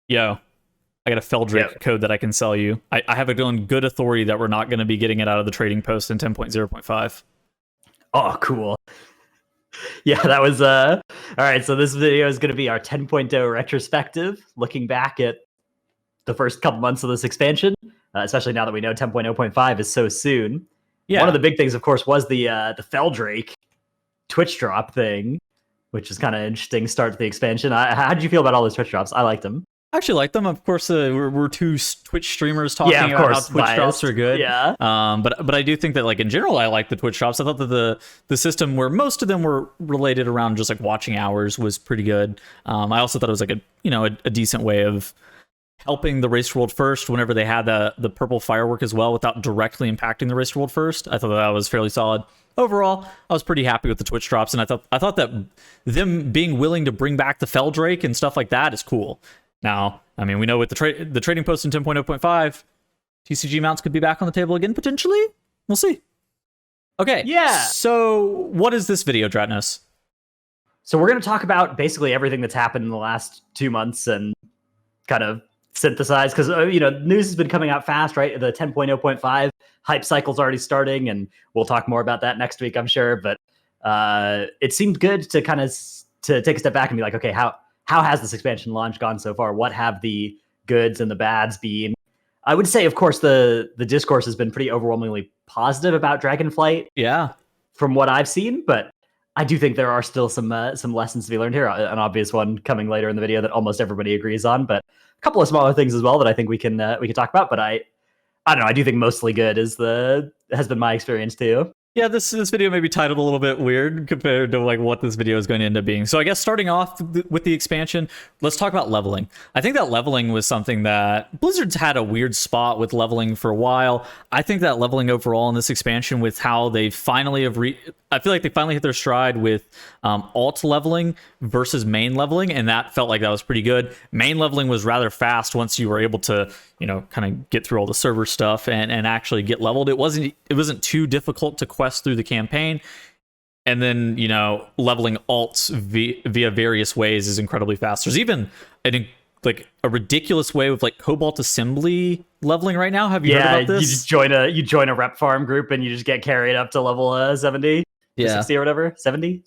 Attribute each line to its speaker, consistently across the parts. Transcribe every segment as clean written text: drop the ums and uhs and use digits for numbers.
Speaker 1: Yo, I got a Feldrake code that I can sell you. I have it on good authority that we're not going to be getting it out of the trading post in 10.0.5.
Speaker 2: Oh, cool. Yeah, that was all right. So this video is going to be our 10.0 retrospective, looking back at the first couple months of this expansion, especially now that we know 10.0.5 is so soon. Yeah. One of the big things, of course, was the Feldrake Twitch drop thing, which is kind of interesting start to the expansion. How did you feel about all those Twitch drops? I liked them.
Speaker 1: I actually like them. Of course, we're two Twitch streamers talking about how Twitch drops are good.
Speaker 2: Yeah.
Speaker 1: But I do think that, like, in general, I like the Twitch drops. I thought that the system where most of them were related around just like watching hours was pretty good. I also thought it was like a decent way of helping the Race to World First whenever they had the purple firework as well without directly impacting the Race to World First. I thought that was fairly solid. Overall, I was pretty happy with the Twitch drops, and I thought that them being willing to bring back the Feldrake and stuff like that is cool. Now, I mean, we know with the trading post in 10.0.5, TCG mounts could be back on the table again, potentially. We'll see. Okay.
Speaker 2: Yeah.
Speaker 1: So what is this video, Dratnos?
Speaker 2: So we're going to talk about basically everything that's happened in the last 2 months and kind of synthesize, because, news has been coming out fast, right? The 10.0.5 hype cycle's already starting, and we'll talk more about that next week, I'm sure. But it seemed good to kind of to take a step back and be like, okay, how has this expansion launch gone so far? What have the goods and the bads been? I would say, of course, the discourse has been pretty overwhelmingly positive about Dragonflight.
Speaker 1: Yeah.
Speaker 2: From what I've seen, but I do think there are still some lessons to be learned here. An obvious one coming later in the video that almost everybody agrees on, but a couple of smaller things as well that I think we can talk about. But I don't know. I do think mostly good has been my experience too.
Speaker 1: Yeah, this video may be titled a little bit weird compared to like what this video is going to end up being. So I guess starting off with the expansion, let's talk about leveling. I think that leveling was something that Blizzard's had a weird spot with leveling for a while. I think that leveling overall in this expansion with how they finally have I feel like they finally hit their stride with alt leveling versus main leveling, and that felt like that was pretty good. Main leveling was rather fast once you were able to, kind of get through all the server stuff and actually get leveled. It wasn't too difficult to quest through the campaign. And then, leveling alts via various ways is incredibly fast. There's even a ridiculous way with like Cobalt Assembly leveling right now. Have you heard about this?
Speaker 2: You just join a rep farm group and you just get carried up to level 70.
Speaker 1: Yeah.
Speaker 2: 60 or whatever. 70.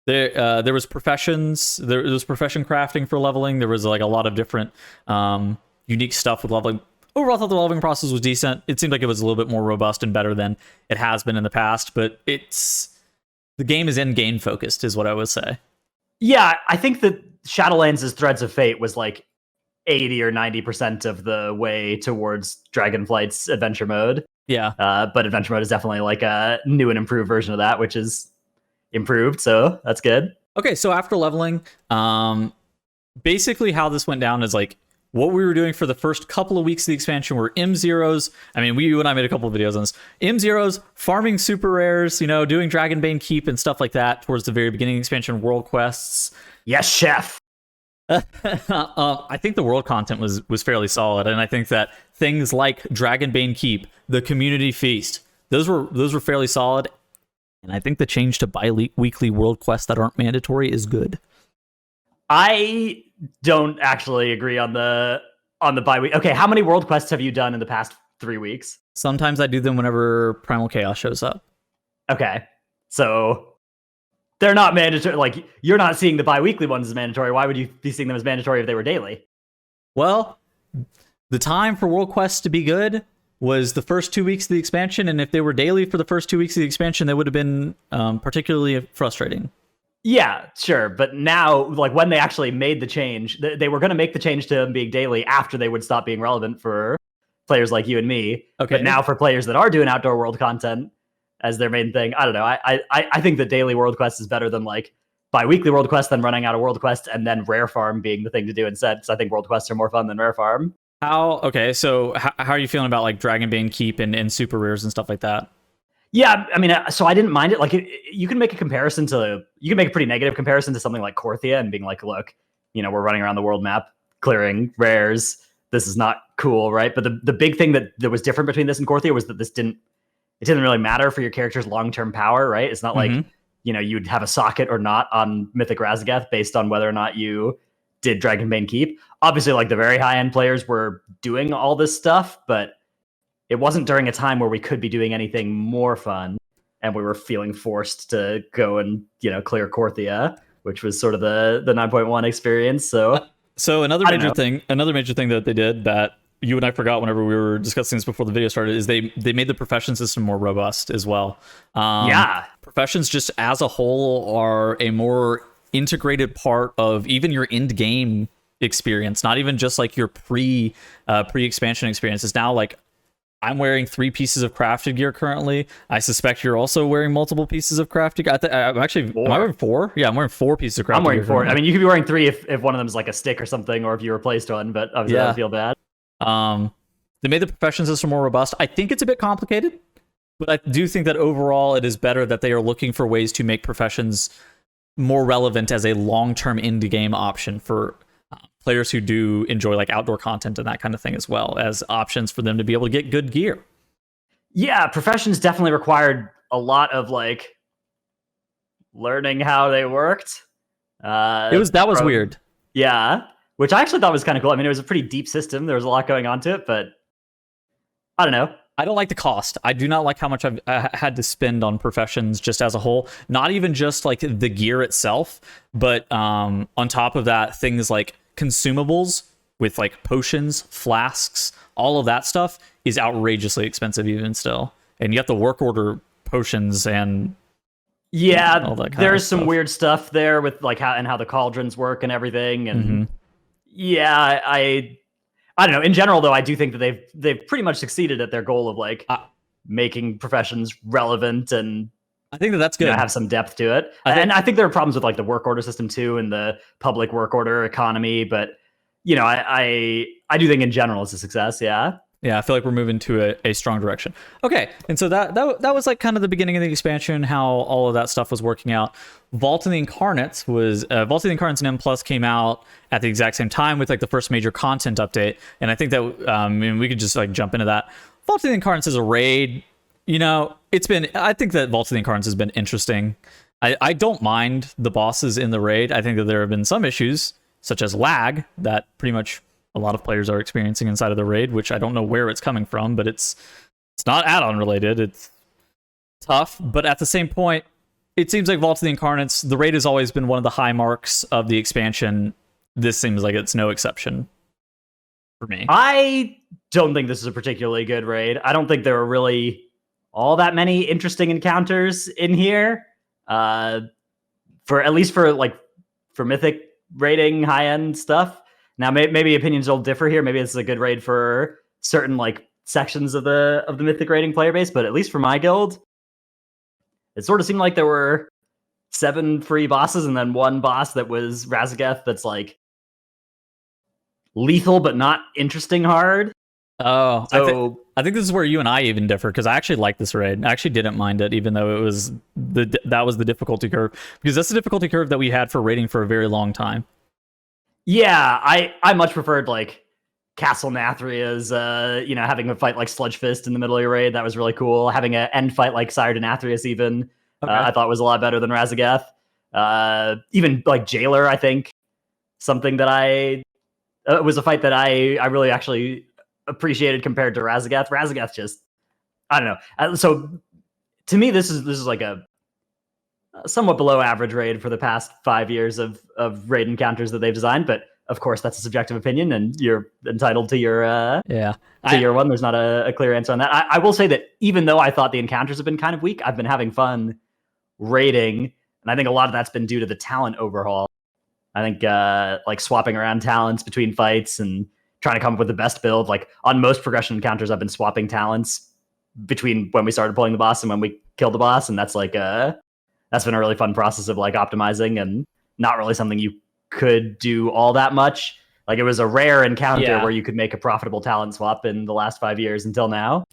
Speaker 1: There was professions. There was profession crafting for leveling. There was like a lot of different unique stuff with leveling. Overall, I thought the leveling process was decent. It seemed like it was a little bit more robust and better than it has been in the past. But the game is end game focused, is what I would say. Yeah,
Speaker 2: I think that Shadowlands' Threads of Fate was like 80 or 90% of the way towards Dragonflight's adventure mode.
Speaker 1: Yeah.
Speaker 2: But adventure mode is definitely like a new and improved version of that, which is improved. So that's good.
Speaker 1: Okay, so after leveling, basically how this went down is like what we were doing for the first couple of weeks of the expansion were M0s. I mean, you and I made a couple of videos on this. M0s, farming super rares, doing Dragonbane Keep and stuff like that towards the very beginning of the expansion, world quests.
Speaker 2: Yes, chef.
Speaker 1: I think the world content was fairly solid, and I think that things like Dragonbane Keep, the Community Feast, those were fairly solid, and I think the change to bi-weekly world quests that aren't mandatory is good.
Speaker 2: I don't actually agree on the bi-week. Okay, how many world quests have you done in the past 3 weeks?
Speaker 1: Sometimes I do them whenever Primal Chaos shows up.
Speaker 2: Okay, so they're not mandatory. Like, you're not seeing the bi-weekly ones as mandatory. Why would you be seeing them as mandatory if they were daily?
Speaker 1: Well, the time for world quests to be good was the first 2 weeks of the expansion, and if they were daily for the first 2 weeks of the expansion, they would have been particularly frustrating.
Speaker 2: Yeah, sure. But now, like, when they actually made the change, they were going to make the change to them being daily after they would stop being relevant for players like you and me.
Speaker 1: Okay.
Speaker 2: But now for players that are doing outdoor world content as their main thing, I don't know. I think that daily world quest is better than like bi-weekly world quest, than running out of world quest and then rare farm being the thing to do instead. So I think world quests are more fun than rare farm.
Speaker 1: So how are you feeling about like Dragonbane Keep and super rares and stuff like that?
Speaker 2: Yeah, I mean, so I didn't mind it. Like, you can make a pretty negative comparison to something like Korthia and being like, look, we're running around the world map, clearing rares. This is not cool, right? But the big thing that was different between this and Korthia was that it didn't really matter for your character's long-term power, right? It's not like you'd have a socket or not on Mythic Razagath based on whether or not you did Dragonbane Keep. Obviously, like the very high end players were doing all this stuff, but it wasn't during a time where we could be doing anything more fun, and we were feeling forced to go and clear Korthia, which was sort of the 9.1 experience.
Speaker 1: So another major thing that they did that you and I forgot whenever we were discussing this before the video started is they made the profession system more robust as well. Professions just as a whole are a more integrated part of even your end game experience, not even just like your pre-expansion experience. It's now like, I'm wearing 3 pieces of crafted gear currently. I suspect you're also wearing multiple pieces of crafted gear. I'm actually, am I wearing 4? Yeah, I'm wearing 4 pieces of crafted gear.
Speaker 2: I'm wearing 4. I mean, you could be wearing 3 if one of them is like a stick or something, or if you replaced one, but obviously that would feel bad.
Speaker 1: They made the profession system more robust. I think it's a bit complicated, but I do think that overall it is better that they are looking for ways to make professions more relevant as a long-term indie game option for players who do enjoy like outdoor content and that kind of thing, as well as options for them to be able to get good gear.
Speaker 2: Yeah, professions definitely required a lot of like learning how they worked.
Speaker 1: That was weird.
Speaker 2: Yeah, which I actually thought was kind of cool. I mean, it was a pretty deep system. There was a lot going on to it, but I don't know.
Speaker 1: I don't like the cost. I do not like how much I've had to spend on professions just as a whole. Not even just like the gear itself, but on top of that, things like consumables with like potions, flasks, all of that stuff is outrageously expensive even still. And you have to work order potions and all that kind
Speaker 2: there's
Speaker 1: of
Speaker 2: some weird stuff there with like how the cauldrons work and everything. And I don't know. In general, though, I do think that they've pretty much succeeded at their goal of like making professions relevant, and
Speaker 1: I think that's good.
Speaker 2: Have some depth to it. I think there are problems with like the work order system too, and the public work order economy. But I do think in general it's a success. Yeah.
Speaker 1: Yeah, I feel like we're moving to a strong direction. Okay, and so that was like kind of the beginning of the expansion, how all of that stuff was working out. Vault of the Incarnates and M Plus came out at the exact same time with like the first major content update, and I think that we could just like jump into that. Vault of the Incarnates is a raid. I think that Vault of the Incarnates has been interesting. I don't mind the bosses in the raid. I think that there have been some issues, such as lag, that pretty much a lot of players are experiencing inside of the raid, which I don't know where it's coming from, but it's not add-on related. It's tough, but at the same point, it seems like Vault of the Incarnates, the raid has always been one of the high marks of the expansion. This seems like it's no exception for me.
Speaker 2: I don't think this is a particularly good raid. I don't think there are really all that many interesting encounters in here. For Mythic raiding high-end stuff. Now, maybe opinions will differ here. Maybe this is a good raid for certain like sections of the Mythic raiding player base, but at least for my guild, it sort of seemed like there were 7 free bosses and then 1 boss that was Razagath that's like lethal but not interesting hard.
Speaker 1: Oh, so I think this is where you and I even differ, because I actually like this raid. I actually didn't mind it, even though it was that was the difficulty curve, because that's the difficulty curve that we had for raiding for a very long time.
Speaker 2: Yeah, I much preferred like Castle Nathria's, having a fight like Sludge Fist in the middle of your raid. That was really cool. Having an end fight like Sire Denathrius even, I thought was a lot better than Razagath. Even like Jailer, I think, something that was a fight that I really actually appreciated compared to Razagath. Razagath just, I don't know. So to me, this is like a somewhat below average raid for the past 5 years of raid encounters that they've designed, but of course that's a subjective opinion and you're entitled to your your one. There's not a clear answer on that. I will say that even though I thought the encounters have been kind of weak, I've been having fun raiding, and I think a lot of that's been due to the talent overhaul. I think like swapping around talents between fights and trying to come up with the best build. Like on most progression encounters, I've been swapping talents between when we started pulling the boss and when we killed the boss, and that's like that's been a really fun process of like optimizing, and not really something you could do all that much. Like it was a rare encounter where you could make a profitable talent swap in the last 5 years until now.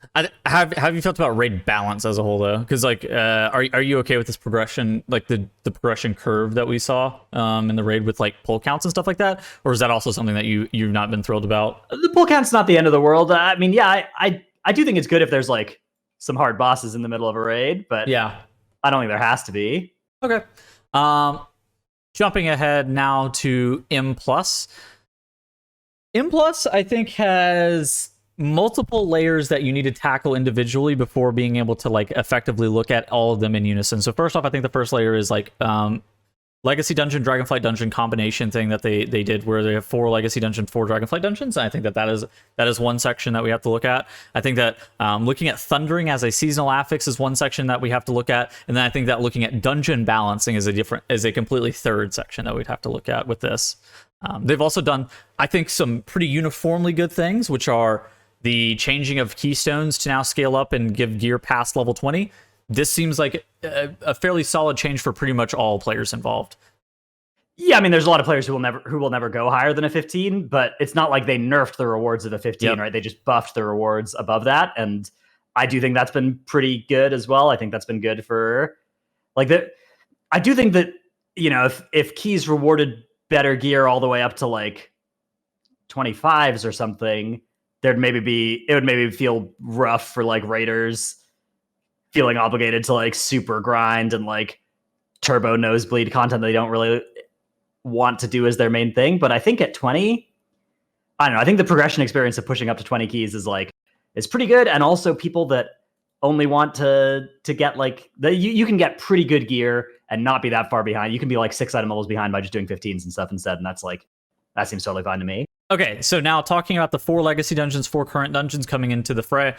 Speaker 1: Have you felt about raid balance as a whole though? Because like, are you okay with this progression, like the progression curve that we saw in the raid with like pull counts and stuff like that, or is that also something that you've not been thrilled about?
Speaker 2: The pull count's not the end of the world. I mean, yeah, I do think it's good if there's like some hard bosses in the middle of a raid, but I don't think there has to be.
Speaker 1: Okay. Um, Jumping ahead now to M plus. M plus, I think, has multiple layers that you need to tackle individually before being able to like effectively look at all of them in unison. So first off, I think the first layer is like Legacy Dungeon, Dragonflight Dungeon combination thing that they did, where they have 4 Legacy Dungeon, 4 Dragonflight Dungeons. And I think that is one section that we have to look at. I think that looking at Thundering as a seasonal affix is one section that we have to look at, and then I think that looking at dungeon balancing is a completely third section that we'd have to look at with this. They've also done, I think, some pretty uniformly good things, which are the changing of keystones to now scale up and give gear past level 20. This seems like a fairly solid change for pretty much all players involved.
Speaker 2: Yeah, I mean, there's a lot of players who will never go higher than a 15, but it's not like they nerfed the rewards of a 15, right? They just buffed the rewards above that, and I do think that's been pretty good as well. I think that's been good for like that. I do think that, you know, if keys rewarded better gear all the way up to like 25s or something, it would maybe feel rough for like raiders feeling obligated to like super grind and like turbo nosebleed content they don't really want to do as their main thing. But I think at 20, I don't know, I think the progression experience of pushing up to 20 keys is pretty good. And also people that only want to get like you can get pretty good gear and not be that far behind. You can be like 6 item levels behind by just doing 15s and stuff instead. And that seems totally fine to me.
Speaker 1: Okay, so now talking about the 4 legacy dungeons, 4 current dungeons coming into the fray,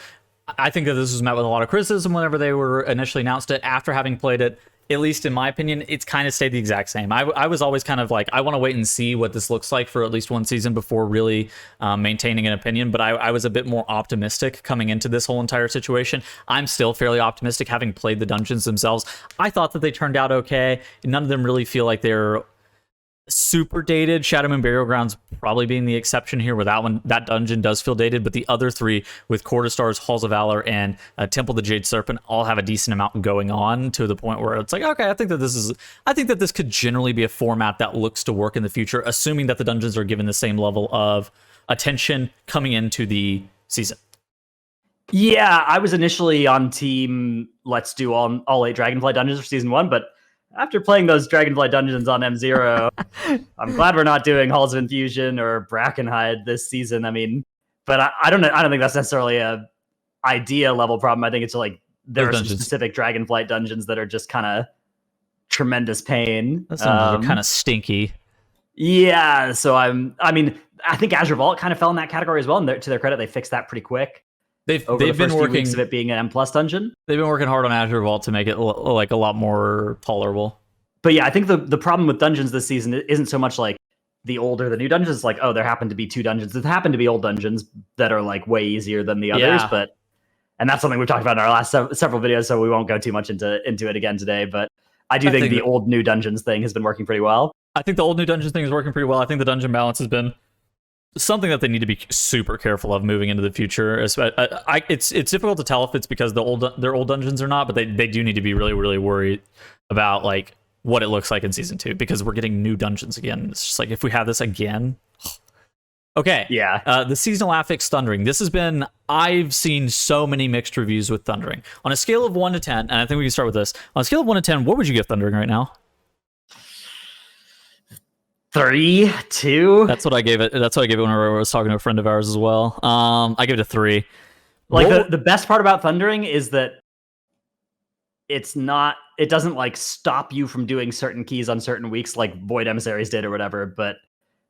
Speaker 1: I think that this was met with a lot of criticism whenever they were initially announced it. After having played it, at least in my opinion, it's kind of stayed the exact same. I was always kind of like, I want to wait and see what this looks like for at least one season before really maintaining an opinion. But I was a bit more optimistic coming into this whole entire situation. I'm still fairly optimistic having played the dungeons themselves. I thought that they turned out okay. None of them really feel like they're super dated. Shadow Moon Burial Grounds probably being the exception here, where that dungeon does feel dated, but the other 3 with Court of Stars, Halls of Valor, and Temple of the Jade Serpent all have a decent amount going on, to the point where it's like, okay, I think that this could generally be a format that looks to work in the future, assuming that the dungeons are given the same level of attention coming into the season.
Speaker 2: Yeah, I was initially on team let's do all 8 Dragonflight dungeons for season 1, but after playing those Dragonflight dungeons on M0, I'm glad we're not doing Halls of Infusion or Brackenhide this season. I mean, but I don't think that's necessarily a idea level problem. I think it's like there are some specific Dragonflight dungeons that are just kind of tremendous pain.
Speaker 1: Those are kind of stinky.
Speaker 2: Yeah, so I think Azure Vault kind of fell in that category as well. And to their credit, they fixed that pretty quick. They've been working weeks of it being an M plus dungeon.
Speaker 1: They've been working hard on Azure Vault to make it like a lot more tolerable.
Speaker 2: But yeah, I think the problem with dungeons this season isn't so much like the old or the new dungeons. It's like, oh, there happen to be 2 dungeons. There happen to be old dungeons that are like way easier than the others.
Speaker 1: Yeah.
Speaker 2: And that's something we've talked about in our last several videos, so we won't go too much into it again today. But I think the old new dungeons thing has been working pretty well.
Speaker 1: I think the old new dungeons thing is working pretty well. I think the dungeon balance has been something that they need to be super careful of moving into the future. It's difficult to tell if it's because their old dungeons or not, but they do need to be really, really worried about like what it looks like in season 2, because we're getting new dungeons again. It's just like, if we have this again. Okay.
Speaker 2: Yeah.
Speaker 1: The seasonal affix Thundering. I've seen so many mixed reviews with Thundering. On a scale of 1 to 10, and I think we can start with this. On a scale of 1 to 10, what would you give Thundering right now?
Speaker 2: 3, 2.
Speaker 1: That's what I gave it. That's what I gave it whenever I was talking to a friend of ours as well. I gave it a 3.
Speaker 2: Like the best part about Thundering is that it doesn't like stop you from doing certain keys on certain weeks like Void Emissaries did or whatever, but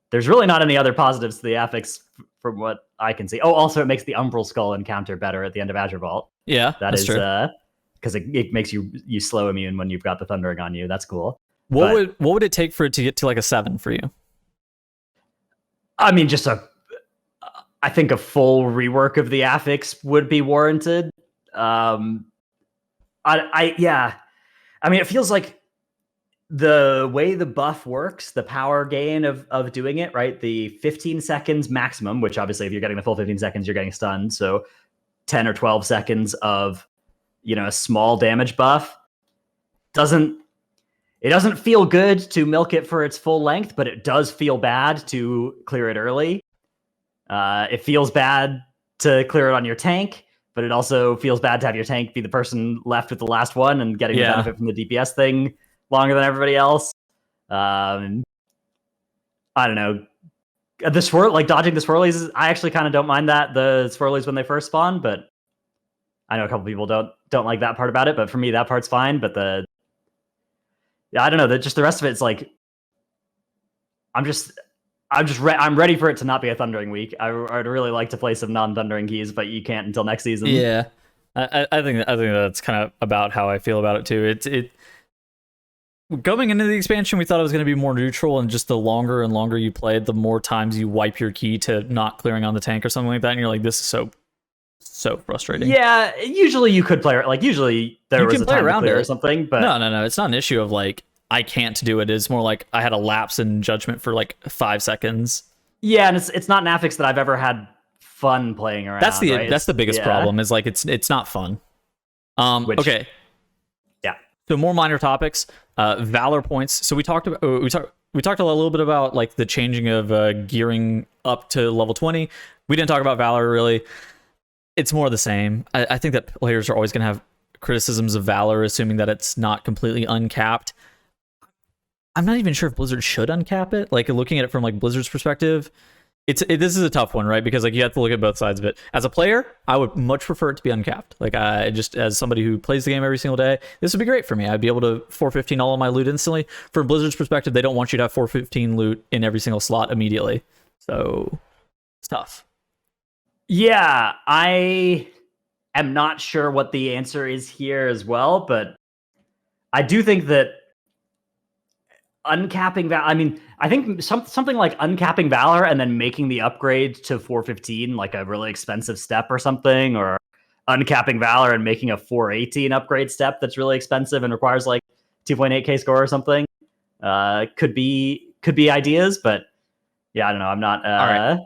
Speaker 2: there's really not any other positives to the affix from what I can see. Oh, also it makes the Umbral Skull encounter better at the end of Azure Vault.
Speaker 1: Yeah,
Speaker 2: that's true. Because it makes you slow immune when you've got the Thundering on you. That's cool.
Speaker 1: What would it take for it to get to like a 7 for you?
Speaker 2: I mean, I think a full rework of the affix would be warranted. Yeah. I mean, it feels like the way the buff works, the power gain of doing it, right? The 15 seconds maximum, which obviously if you're getting the full 15 seconds, you're getting stunned. So 10 or 12 seconds of, a small damage buff it doesn't feel good to milk it for its full length, but it does feel bad to clear it early. It feels bad to clear it on your tank, but it also feels bad to have your tank be the person left with the last one and getting the benefit from the DPS thing longer than everybody else. I don't know. The swirl, like dodging the swirlies, I actually kind of don't mind that, the swirlies when they first spawn, but I know a couple people don't like that part about it, but for me that part's fine. But I don't know, just the rest of it's like I'm ready for it to not be a Thundering week. I'd really like to play some non-Thundering keys, but you can't until next season.
Speaker 1: Yeah, I think that's kind of about how I feel about it too. It going into the expansion, we thought it was going to be more neutral, and just the longer and longer you played, the more times you wipe your key to not clearing on the tank or something like that, and you're like, this is so frustrating.
Speaker 2: Yeah, usually you could play, like usually there was a time to clear or something, but
Speaker 1: no, it's not an issue of like I can't do it. It's more like I had a lapse in judgment for like 5 seconds.
Speaker 2: Yeah, and it's not an affix that I've ever had fun playing around.
Speaker 1: That's the
Speaker 2: right?
Speaker 1: that's the biggest problem, is like it's not fun. Okay.
Speaker 2: Yeah.
Speaker 1: So more minor topics. Valor points. So we talked a little bit about like the changing of gearing up to level 20. We didn't talk about Valor really. It's more the same. I think that players are always going to have criticisms of Valor, assuming that it's not completely uncapped. I'm not even sure if Blizzard should uncap it. Like, looking at it from like Blizzard's perspective, this is a tough one, right? Because like you have to look at both sides of it. As a player, I would much prefer it to be uncapped. Like, just as somebody who plays the game every single day, this would be great for me. I'd be able to 415 all of my loot instantly. From Blizzard's perspective, they don't want you to have 415 loot in every single slot immediately. So it's tough.
Speaker 2: Yeah, I am not sure what the answer is here as well, but I do think that uncapping Valor, I mean, I think something like uncapping Valor and then making the upgrade to 415 like a really expensive step or something, or uncapping Valor and making a 418 upgrade step that's really expensive and requires like 2.8k score or something, could be ideas. But yeah, I don't know. I'm not.
Speaker 1: All right.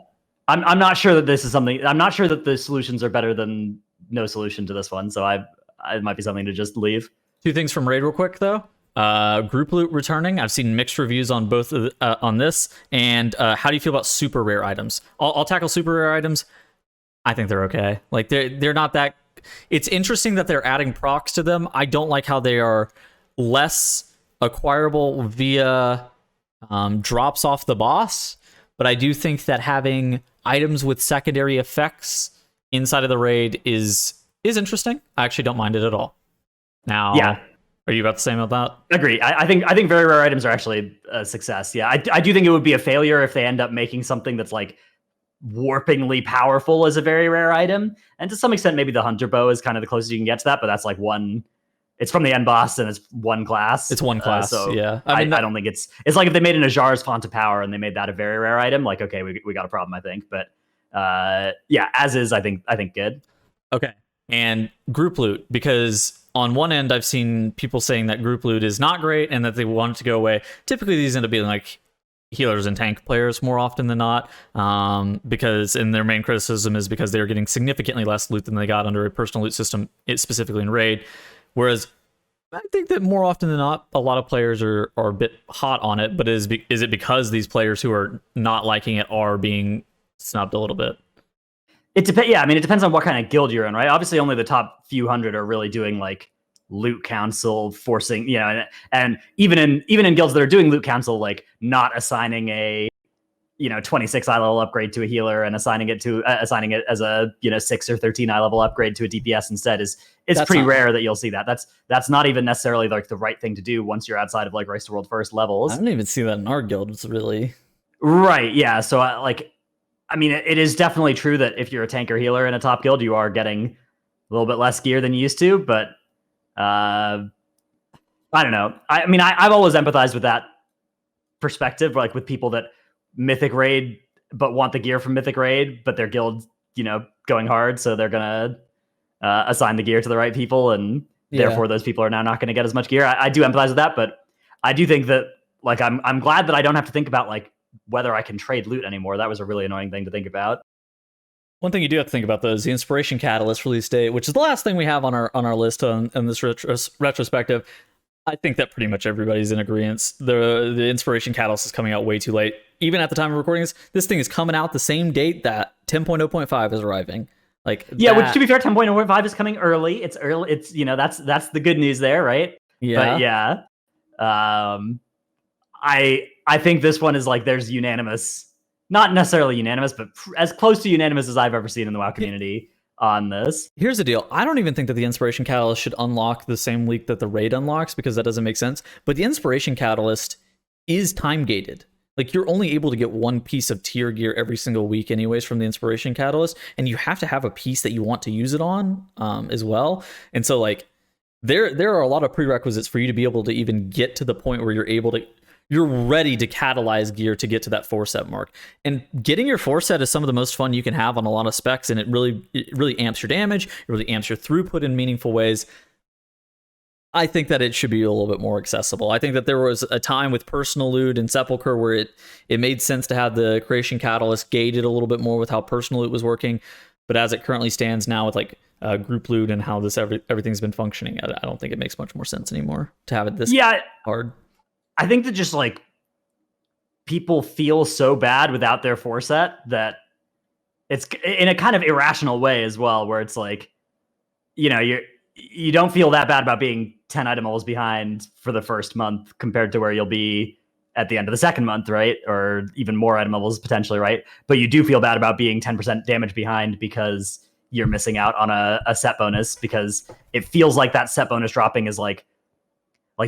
Speaker 2: I'm not sure that this is something. I'm not sure that the solutions are better than no solution to this one. So it might be something to just leave.
Speaker 1: 2 things from Raid real quick though. Group loot returning. I've seen mixed reviews on both on this. And how do you feel about super rare items? I'll tackle super rare items. I think they're okay. Like they're not that. It's interesting that they're adding procs to them. I don't like how they are less acquirable via drops off the boss. But I do think that having items with secondary effects inside of the raid is interesting. I actually don't mind it at all. Now,
Speaker 2: yeah.
Speaker 1: Are you about the same about that?
Speaker 2: Agree. I think very rare items are actually a success. Yeah, I do think it would be a failure if they end up making something that's like warpingly powerful as a very rare item. And to some extent, maybe the Hunter Bow is kind of the closest you can get to that. But that's like one. It's from the end boss and it's one class.
Speaker 1: It's one class.
Speaker 2: So
Speaker 1: yeah.
Speaker 2: I don't think it's like if they made an Ajar's Font of Power and they made that a very rare item. Like, okay, we got a problem, I think. But yeah, as is, I think good.
Speaker 1: Okay. And group loot, because on one end, I've seen people saying that group loot is not great and that they want it to go away. Typically, these end up being like healers and tank players more often than not, because their main criticism is because they're getting significantly less loot than they got under a personal loot system, specifically in Raid. Whereas I think that more often than not, a lot of players are a bit hot on it. But is it because these players who are not liking it are being snubbed a little bit?
Speaker 2: It depends. Yeah, I mean, it depends on what kind of guild you're in, right? Obviously, only the top few hundred are really doing like loot council, forcing, and even in guilds that are doing loot council, like not assigning a 26 eye level upgrade to a healer and assigning it as a 6 or 13 eye level upgrade to a DPS instead is pretty rare that you'll see that. That's not even necessarily like the right thing to do once you're outside of like Race to World First levels.
Speaker 1: I don't even see that in our guild. It's really
Speaker 2: right. Yeah. So I mean, it is definitely true that if you're a tank or healer in a top guild, you are getting a little bit less gear than you used to. But I don't know. I mean, I've always empathized with that perspective, like with people that Mythic Raid but want the gear from Mythic Raid, but their guild, going hard, so they're gonna assign the gear to the right people, and therefore those people are now not going to get as much gear. I do empathize with that, but I do think that like I'm glad that I don't have to think about like whether I can trade loot anymore. That was a really annoying thing to think about.
Speaker 1: One thing you do have to think about though is the Inspiration Catalyst release date, which is the last thing we have on our list on this retrospective. I think that pretty much everybody's in agreement. The Inspiration Catalyst is coming out way too late. Even at the time of recording this thing is coming out the same date that 10.0.5 is arriving. Like,
Speaker 2: yeah, which to be fair, 10.0.5 is coming early. It's early. It's that's the good news there, right?
Speaker 1: Yeah.
Speaker 2: But yeah, I think this one is like there's unanimous, not necessarily unanimous, but as close to unanimous as I've ever seen in the WoW community on this.
Speaker 1: Here's the deal. I don't even think that the Inspiration Catalyst should unlock the same week that the raid unlocks, because that doesn't make sense. But the Inspiration Catalyst is time gated. Like, you're only able to get one piece of tier gear every single week anyways from the Inspiration Catalyst, and you have to have a piece that you want to use it on as well. And so, like, there are a lot of prerequisites for you to be able to even get to the point where you're ready to catalyze gear to get to that 4-set mark. And getting your 4-set is some of the most fun you can have on a lot of specs, and it really amps your damage, it really amps your throughput in meaningful ways. I think that it should be a little bit more accessible. I think that there was a time with Personal Loot and Sepulchre where it made sense to have the Creation Catalyst gated a little bit more with how Personal Loot was working. But as it currently stands now with like Group Loot and how everything's been functioning, I don't think it makes much more sense anymore to have it this hard.
Speaker 2: I think that just like people feel so bad without their 4-set that it's in a kind of irrational way as well, where it's like, you know, you don't feel that bad about being 10 item levels behind for the first month compared to where you'll be at the end of the second month, right? Or even more item levels potentially, right? But you do feel bad about being 10% damage behind because you're missing out on a set bonus, because it feels like that set bonus dropping is like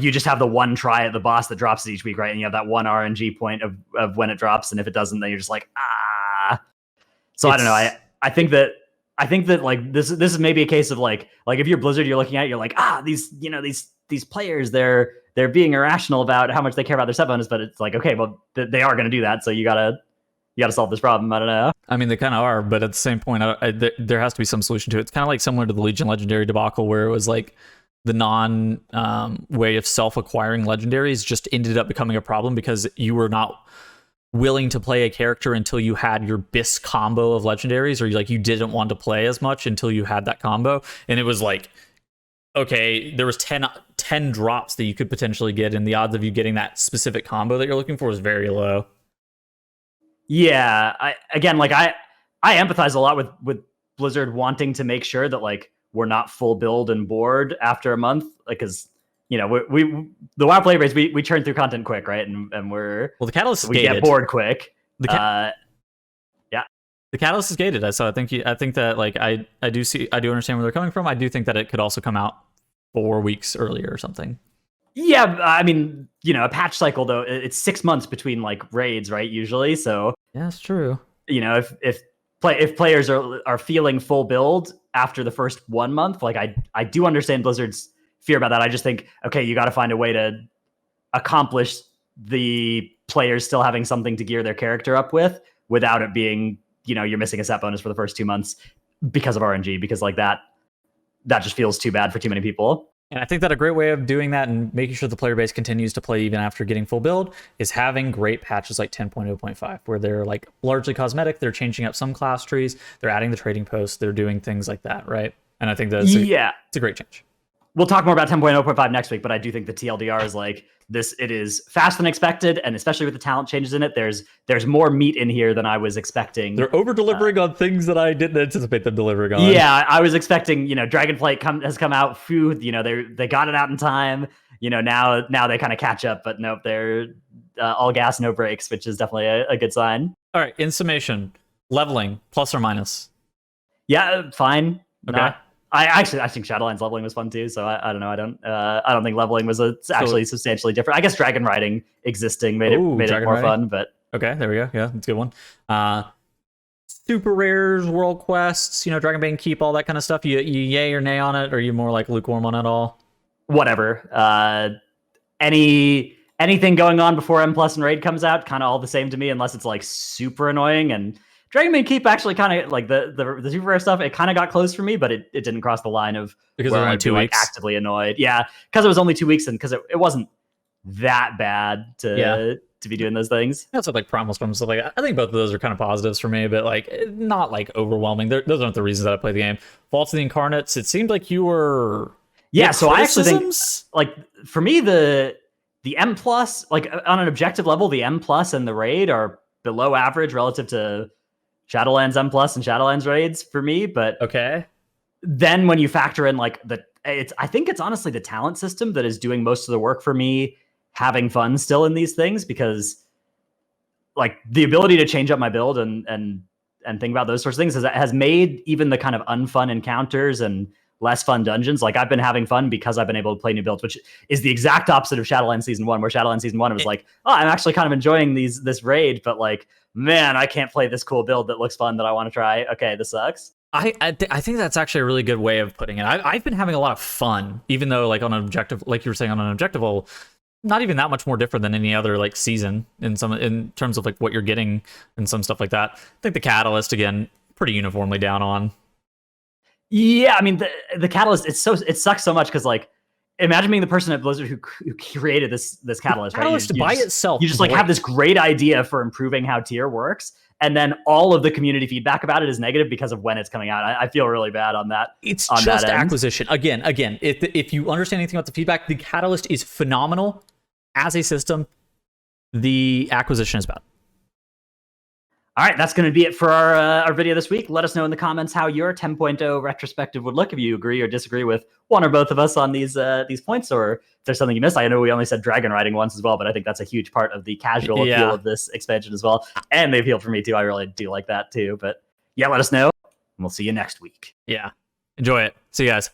Speaker 2: you just have the one try at the boss that drops it each week, right? And you have that one RNG point of when it drops, and if it doesn't, then you're just like, ah. So I don't know. I think that like this is maybe a case of like if you're Blizzard, you're looking at it, you're like, these players, they're being irrational about how much they care about their set bonus, but it's like, okay, well they are going to do that, so you gotta solve this problem. I don't know.
Speaker 1: I mean, they kind of are, but at the same point, there has to be some solution to it. It's kind of like similar to the Legion Legendary debacle, where it was like the non way of self-acquiring legendaries just ended up becoming a problem because you were not willing to play a character until you had your BIS combo of legendaries, or you didn't want to play as much until you had that combo. And it was like, okay, there was 10 drops that you could potentially get, and the odds of you getting that specific combo that you're looking for is very low.
Speaker 2: Yeah, I empathize a lot with Blizzard wanting to make sure that like we're not full build and bored after a month, like, because you know we the WoW player base, we churn through content quick, right? And
Speaker 1: the catalyst is
Speaker 2: we
Speaker 1: gated.
Speaker 2: Get bored quick.
Speaker 1: The catalyst is gated, so I think that like I do understand where they're coming from. I do think that it could also come out 4 weeks earlier or something.
Speaker 2: Yeah, I mean, you know, a patch cycle though, it's 6 months between like raids, right? Usually, so
Speaker 1: yeah, that's true.
Speaker 2: You know, if players are feeling full build after the first 1 month, like I do understand Blizzard's fear about that. I just think, okay, you got to find a way to accomplish the players still having something to gear their character up with without it being, you know, you're missing a set bonus for the first 2 months because of RNG, because like that just feels too bad for too many people.
Speaker 1: And I think that a great way of doing that and making sure the player base continues to play even after getting full build is having great patches like 10.0.5, where they're like largely cosmetic. They're changing up some class trees. They're adding the trading posts. They're doing things like that, right? And I think that's it's a great change.
Speaker 2: We'll talk more about 10.0.5 next week, but I do think the TLDR is like this. It is faster than expected, and especially with the talent changes in it, there's more meat in here than I was expecting.
Speaker 1: They're over-delivering on things that I didn't anticipate them delivering on.
Speaker 2: Yeah, I was expecting, you know, Dragonflight has come out. Phew, you know, they got it out in time. You know, now they kind of catch up, but nope, they're all gas, no brakes, which is definitely a good sign.
Speaker 1: All right, in summation, leveling, plus or minus?
Speaker 2: Yeah, fine.
Speaker 1: Okay.
Speaker 2: I think Shadowlands leveling was fun too, so I don't know. I don't think leveling was actually substantially different. I guess dragon riding existing made it more fun, but
Speaker 1: okay, there we go. Yeah, that's a good one. Super rares, world quests, you know, Dragonbane Keep, all that kind of stuff. You yay or nay on it, or are you more like lukewarm on it all?
Speaker 2: Whatever. Anything going on before M+ and Raid comes out, kind of all the same to me, unless it's like super annoying. And Dragonbane Keep actually kind of like the super rare stuff. It kind of got close for me, but it didn't cross the line of
Speaker 1: because where I'd be like
Speaker 2: actively annoyed. Yeah, because it was only 2 weeks and because it wasn't that bad to be doing those things.
Speaker 1: That's like Primal Storm stuff. Like I think both of those are kind of positives for me, but like not like overwhelming. Those aren't the reasons that I play the game. Vaults of the Incarnates. It seemed like you were
Speaker 2: so I actually think like for me the M+, like on an objective level, the M+ and the Raid are below average relative to Shadowlands M+ and Shadowlands Raids for me, but
Speaker 1: okay.
Speaker 2: Then when you factor in like I think it's honestly the talent system that is doing most of the work for me having fun still in these things, because like the ability to change up my build and think about those sorts of things has made even the kind of unfun encounters and less fun dungeons. Like I've been having fun because I've been able to play new builds, which is the exact opposite of Shadowlands Season 1, where Shadowlands Season 1 was like, oh, I'm actually kind of enjoying this raid, but like, man, I can't play this cool build that looks fun that I want to try. Okay, this sucks.
Speaker 1: I think that's actually a really good way of putting it. I've been having a lot of fun, even though like on an objective, like you were saying, on an objective level, not even that much more different than any other like season in terms of like what you're getting and some stuff like that. I think the Catalyst, again, pretty uniformly down on.
Speaker 2: Yeah, I mean the Catalyst, it sucks so much because like imagine being the person at Blizzard who created this Catalyst, right?
Speaker 1: Catalyst by itself,
Speaker 2: you just like have this great idea for improving how tier works, and then all of the community feedback about it is negative because of when it's coming out. I feel really bad on that.
Speaker 1: It's on just acquisition. Again, if you understand anything about the feedback, the Catalyst is phenomenal as a system. The acquisition is bad.
Speaker 2: All right, that's going to be it for our video this week. Let us know in the comments how your 10.0 retrospective would look, if you agree or disagree with one or both of us on these points, or if there's something you missed. I know we only said dragon riding once as well, but I think that's a huge part of the casual appeal of this expansion as well. And the appeal for me too. I really do like that too. But yeah, let us know, and we'll see you next week.
Speaker 1: Yeah, enjoy it. See you guys.